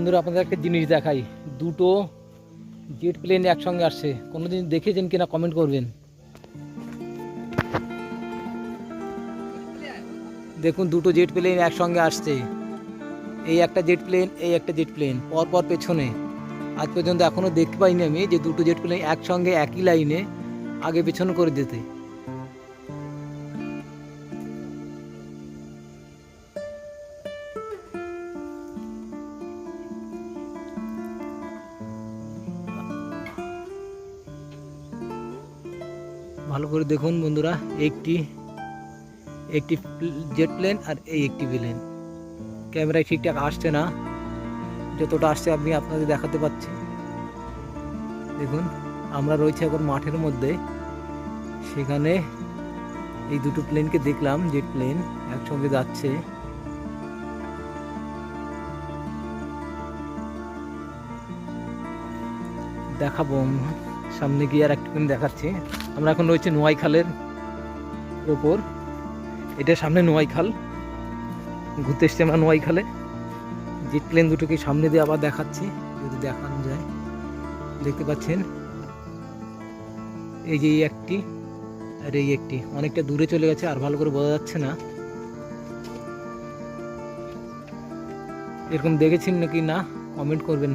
বন্ধুরা আপনাদের একটা জিনিস দেখাই, দুটো জেট প্লেন একসঙ্গে আসছে। কোনোদিন দেখেছেন কিনা কমেন্ট করবেন। দেখুন, দুটো জেট প্লেন একসঙ্গে আসছে। এই একটা জেট প্লেন, এই একটা জেট প্লেন পরপর পেছনে। আজ পর্যন্ত এখনও দেখতে পাইনি আমি যে দুটো জেট প্লেন একসঙ্গে একই লাইনে আগে পেছনে করে দিতে। ভালো করে দেখুন বন্ধুরা, একটি একটি জেট প্লেন আর এই একটি প্লেন। ক্যামেরায় ঠিকঠাক আসছে না, যতটা আসছে আমি আপনাদের দেখাতে পাচ্ছি। দেখুন, আমরা রয়েছি এখন মাঠের মধ্যে। সেখানে এই দুটো প্লেনকে দেখলাম, জেট প্লেন একসঙ্গে যাচ্ছে। দেখাবো সামনে গিয়ে আর একটা প্লেন দেখাচ্ছি। আমরা এখন রয়েছে নোয়াই খালের ওপর। এটা সামনে নোয়াই খাল, ঘুরতে এসছি আমরা নোয়াই খালে। জেট প্লেন দুটোকে সামনে দিয়ে আবার দেখাচ্ছি, যদি দেখানো যায়। দেখতে পাচ্ছেন এই যে একটি আর এই একটি অনেকটা দূরে চলে গেছে, আর ভালো করে বোঝা যাচ্ছে না। এরকম দেখেছেন নাকি না কমেন্ট করবেন।